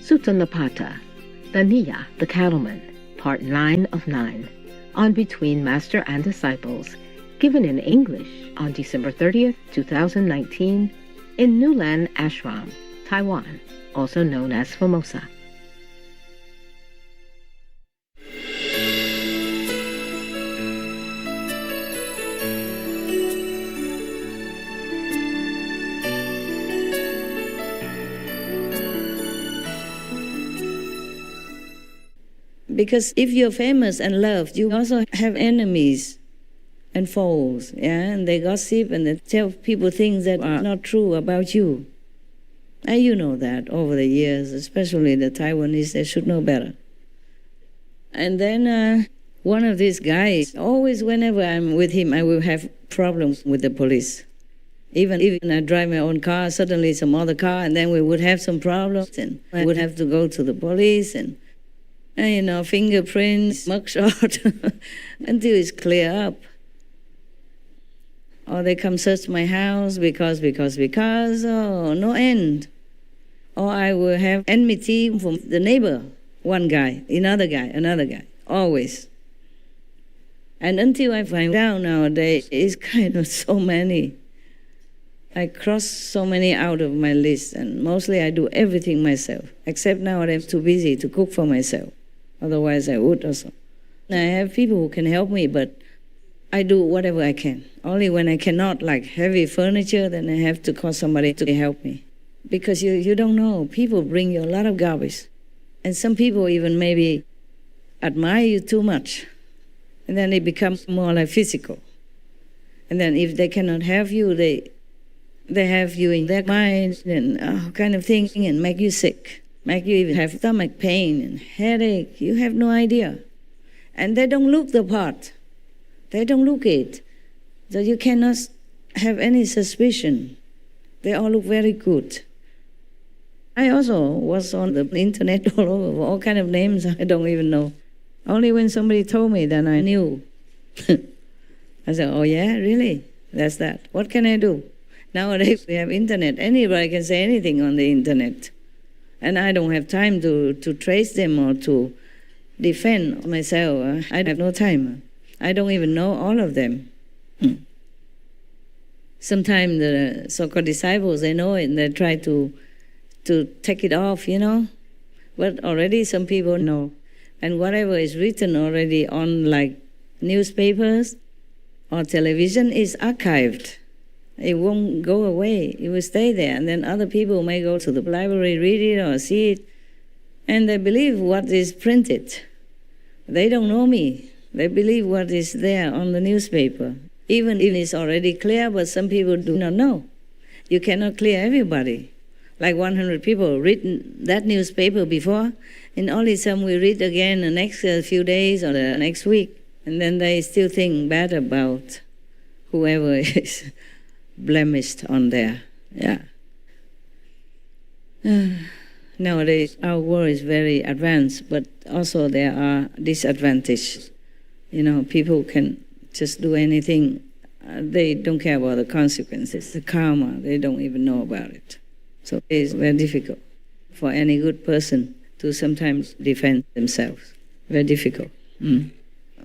Nipāta, Dhaniya, the Cattleman, Part 9 of 9, on Between Master and Disciples, given in English on December 30th, 2019, in Newland Ashram, Taiwan, also known as Formosa. Because if you're famous and loved, you also have enemies and foes, and they gossip and they tell people things that are not true about you. And you know that over the years, especially the Taiwanese, they should know better. And then one of these guys, always whenever I'm with him, I will have problems with the police. Even if I drive my own car, suddenly some other car, and then we would have some problems, and I would have to go to the police, and fingerprints, mugshot, until it's clear up. Or they come search my house because, oh, no end. Or I will have enmity from the neighbor, one guy, another guy, always. And until I find out nowadays, it's kind of so many. I cross so many out of my list, and mostly I do everything myself, except now I'm too busy to cook for myself. Otherwise I would also. I have people who can help me, but I do whatever I can. Only when I cannot, like heavy furniture, then I have to call somebody to help me. Because you don't know, people bring you a lot of garbage. And some people even maybe admire you too much. And then it becomes more like physical. And then if they cannot have you, they have you in their mind and all kind of thing, and make you sick. Make you even have stomach pain and headache. You have no idea. And they don't look the part. They don't look it. So you cannot have any suspicion. They all look very good. I also was on the internet all over, all kind of names I don't even know. Only when somebody told me, then I knew. I said, oh yeah, really? That's that. What can I do? Nowadays we have internet. Anybody can say anything on the internet. And I don't have time to trace them or to defend myself. I have no time. I don't even know all of them. Sometimes the so-called disciples, they know it and they try to take it off, But already some people know. And whatever is written already on like newspapers or television is archived. It won't go away. It will stay there. And then other people may go to the library, read it or see it, and they believe what is printed. They don't know me. They believe what is there on the newspaper. Even if it's already clear, but some people do not know. You cannot clear everybody. Like 100 people read that newspaper before, and only some will read again the next few days or the next week. And then they still think bad about whoever is blemished on there. Yeah. Nowadays, our world is very advanced, but also there are disadvantages. People can just do anything. They don't care about the consequences, the karma. They don't even know about it. So it's very difficult for any good person to sometimes defend themselves. Very difficult.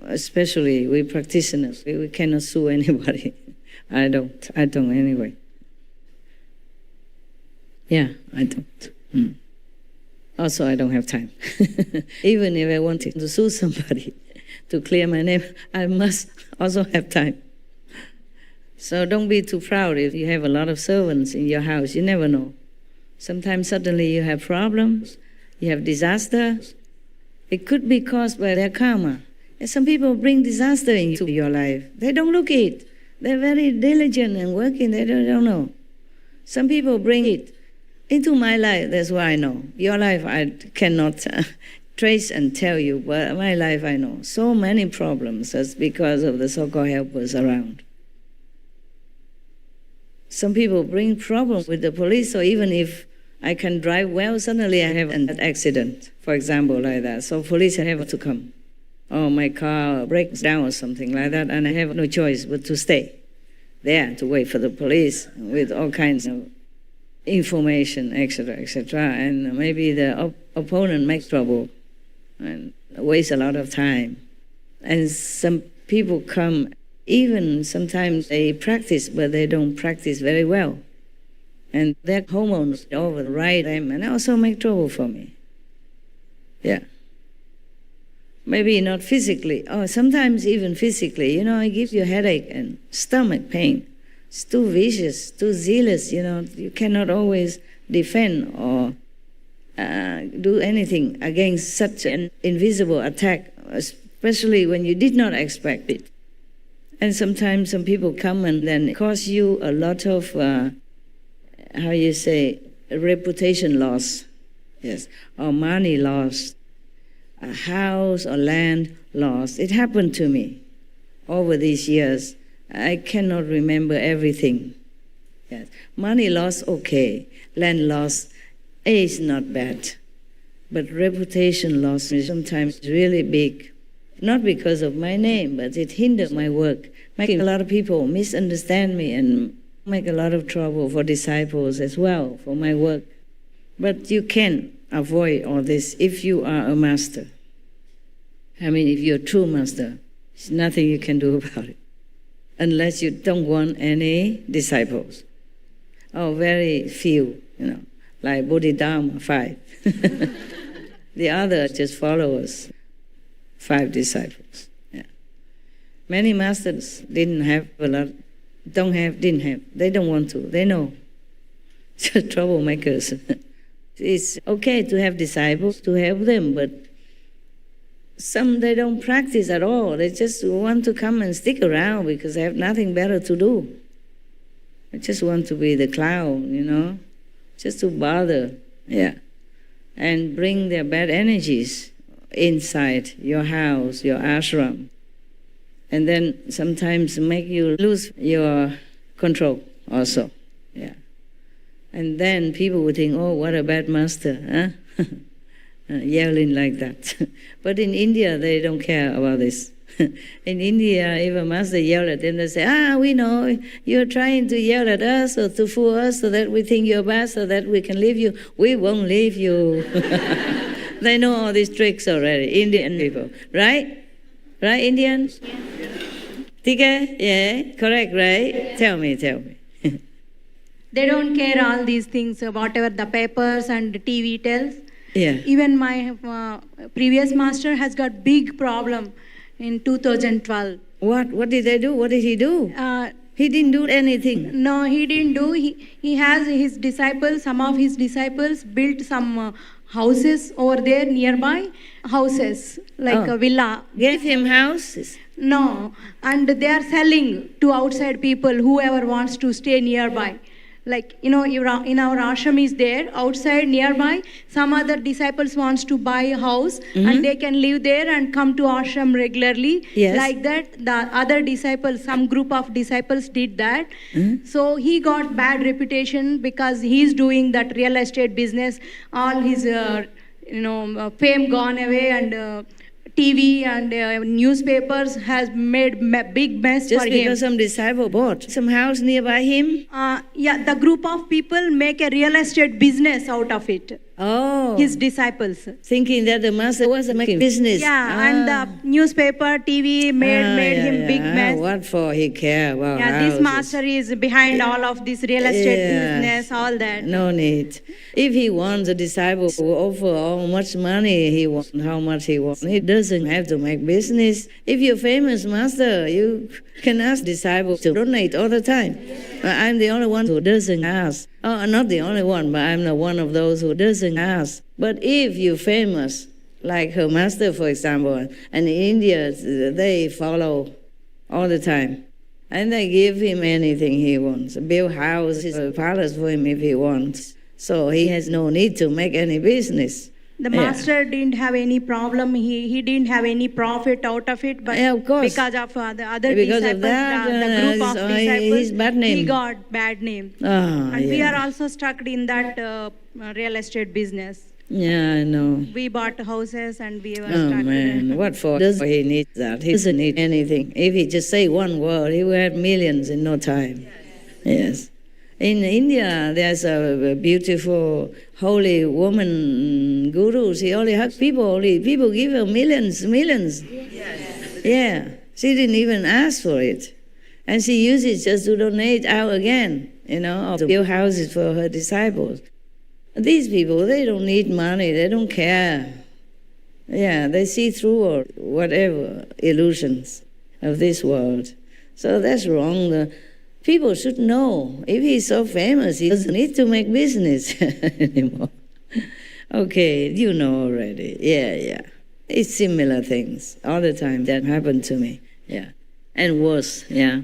Especially we practitioners, we cannot sue anybody. I don't anyway. Yeah, I don't. Also, I don't have time. Even if I wanted to sue somebody to clear my name, I must also have time. So don't be too proud if you have a lot of servants in your house. You never know. Sometimes suddenly you have problems, you have disaster. It could be caused by their karma. And some people bring disaster into your life. They don't look it. They're very diligent and working. They don't know. Some people bring it into my life. That's why I know. Your life I cannot trace and tell you, but my life I know. So many problems. That's because of the so-called helpers around. Some people bring problems with the police, or even if I can drive well, suddenly I have an accident, for example, like that. So police have to come. Or my car breaks down or something like that, and I have no choice but to stay there to wait for the police with all kinds of information, etc., and maybe the opponent makes trouble and waste a lot of time. And some people come, even sometimes they practice, but they don't practice very well. And their hormones override them and also make trouble for me. Yeah. Maybe not physically, or sometimes even physically. It gives you headache and stomach pain. It's too vicious, too zealous, You cannot always defend or do anything against such an invisible attack, especially when you did not expect it. And sometimes some people come and then cause you a lot of, reputation loss, yes, or money loss, a house or land loss. It happened to me over these years. I cannot remember everything. Yes. Money loss, okay. Land loss is not bad. But reputation loss is sometimes really big. Not because of my name, but it hindered my work, making a lot of people misunderstand me and make a lot of trouble for disciples as well, for my work. But you can avoid all this if you are a master. If you're a true master, there's nothing you can do about it. Unless you don't want any disciples. Oh, very few, like Bodhidharma, 5. The other just followers, 5 disciples. Yeah. Many masters didn't have a lot, didn't have. They don't want to. They know. Just troublemakers. It's okay to have disciples, to help them, but some they don't practice at all. They just want to come and stick around because they have nothing better to do. They just want to be the clown, just to bother, yeah, and bring their bad energies inside your house, your ashram, and then sometimes make you lose your control also, yeah. And then people would think, oh, what a bad master, huh? Yelling like that. But in India, they don't care about this. In India, if a master yells at them, they say, we know, you're trying to yell at us or to fool us so that we think you're bad, so that we can leave you. We won't leave you. They know all these tricks already, Indian people. Right? Right, Indians? Tika? Yeah, correct, right? Tell me. They don't care all these things, whatever the papers and the TV tells. Yeah. Even my previous master has got big problem in 2012. What did they do? What did he do? He didn't do anything. No, he didn't do. He has his disciples, some of his disciples built some houses over there nearby, houses, like a villa. Gave him houses? No, and they are selling to outside people, whoever wants to stay nearby. Like, in our ashram is there, outside nearby, some other disciples wants to buy a house and they can live there and come to ashram regularly. Yes. Like that, the other disciples, some group of disciples did that. So he got bad reputation because he's doing that real estate business. All his, fame gone away, and TV and newspapers has made big mess just for him. Just because some disciple bought some house nearby him? The group of people make a real estate business out of it. Oh. His disciples. Thinking that the master was making business. Yeah, and the newspaper, TV made him big mess. What for he care about houses. This master is behind all of this real estate business, all that. No need. If he wants a disciple who offer how much money he wants, how much he wants, he doesn't have to make business. If you're famous master, you can ask disciples to donate all the time. I'm the only one who doesn't ask. Oh, not the only one, but I'm the one of those who doesn't ask. But if you're famous, like her master, for example, and in India, they follow all the time. And they give him anything he wants. Build houses, a palace for him if he wants. So he has no need to make any business. The master didn't have any problem. He didn't have any profit out of it. But of course. Because of the other because disciples, of that, the group of disciples, his bad name. He got bad name. And we are also stuck in that real estate business. Yeah, I know. We bought houses and we were stuck. Oh, man. What for? Does he need that? He doesn't need anything. If he just say one word, he will have millions in no time. Yes. In India, there's a beautiful holy woman guru. She only hugs people. People give her millions. Yes. Yeah. She didn't even ask for it. And she uses it just to donate out again, or to build houses for her disciples. These people, they don't need money. They don't care. Yeah, they see through or whatever illusions of this world. So that's wrong. People should know. If he's so famous, he doesn't need to make business anymore. Okay, you know already. Yeah. It's similar things all the time that happen to me. Yeah. And worse, yeah.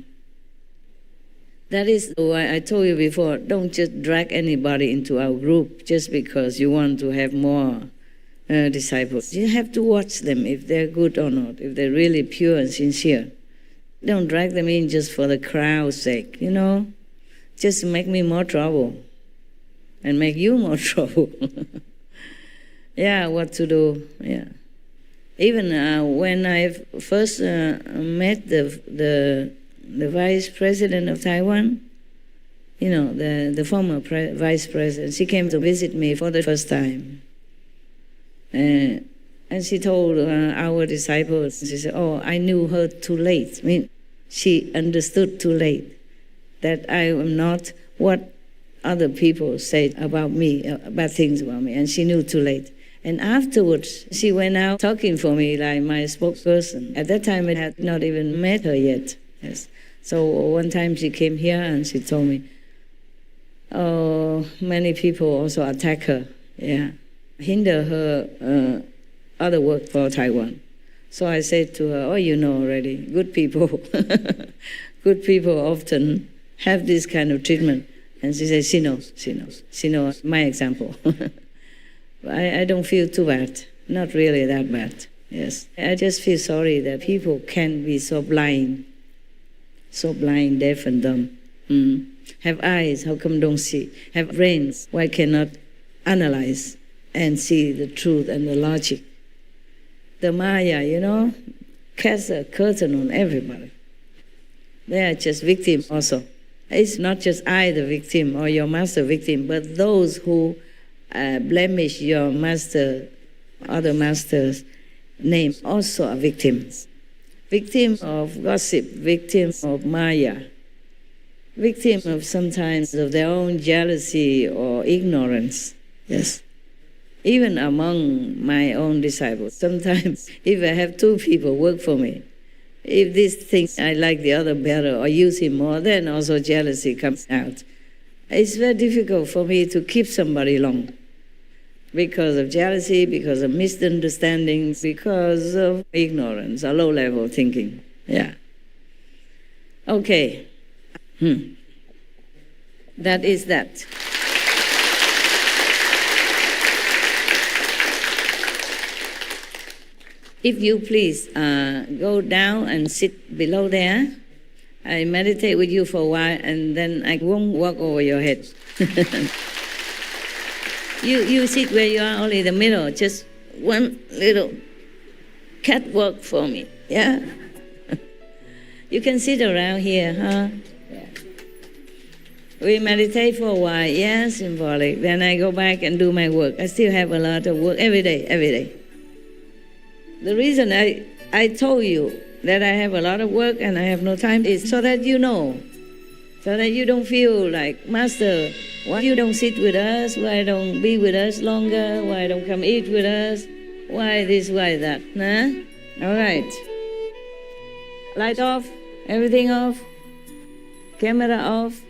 That is why I told you before, don't just drag anybody into our group just because you want to have more disciples. You have to watch them if they're good or not, if they're really pure and sincere. Don't drag them in just for the crowd's sake, Just make me more trouble and make you more trouble. Yeah, what to do, yeah. Even when I first met the vice president of Taiwan, the former vice president, she came to visit me for the first time. And she told our disciples, she said, I knew her too late. I mean, she understood too late that I am not what other people said about me, bad things about me, and she knew too late. And afterwards, she went out talking for me like my spokesperson. At that time, I had not even met her yet. Yes. So one time she came here and she told me, many people also attack her, hinder her other work for Taiwan. So I said to her, you know already, good people, good people often have this kind of treatment. And she said, she knows my example. I don't feel too bad, not really that bad, yes. I just feel sorry that people can be so blind, deaf and dumb. Have eyes, how come don't see? Have brains, why cannot analyze and see the truth and the logic? The Maya, casts a curtain on everybody. They are just victims also. It's not just I the victim or your master victim, but those who blemish your master, other master's name also are victims. Victims of gossip, victims of Maya, victims of sometimes of their own jealousy or ignorance. Yes. Even among my own disciples, sometimes if I have two people work for me, if this thinks I like the other better or use him more, then also jealousy comes out. It's very difficult for me to keep somebody long because of jealousy, because of misunderstandings, because of ignorance or low-level thinking. Yeah. Okay. That is that. If you please go down and sit below there, I meditate with you for a while and then I won't walk over your head. You sit where you are, only the middle, just one little catwalk for me, yeah? You can sit around here, huh? Yeah. We meditate for a while, yeah, symbolic. Then I go back and do my work. I still have a lot of work every day. The reason I told you that I have a lot of work and I have no time is so that you know, so that you don't feel like, Master, why you don't sit with us? Why don't be with us longer? Why don't come eat with us? Why this, why that? Nah? All right. Light off, everything off, camera off.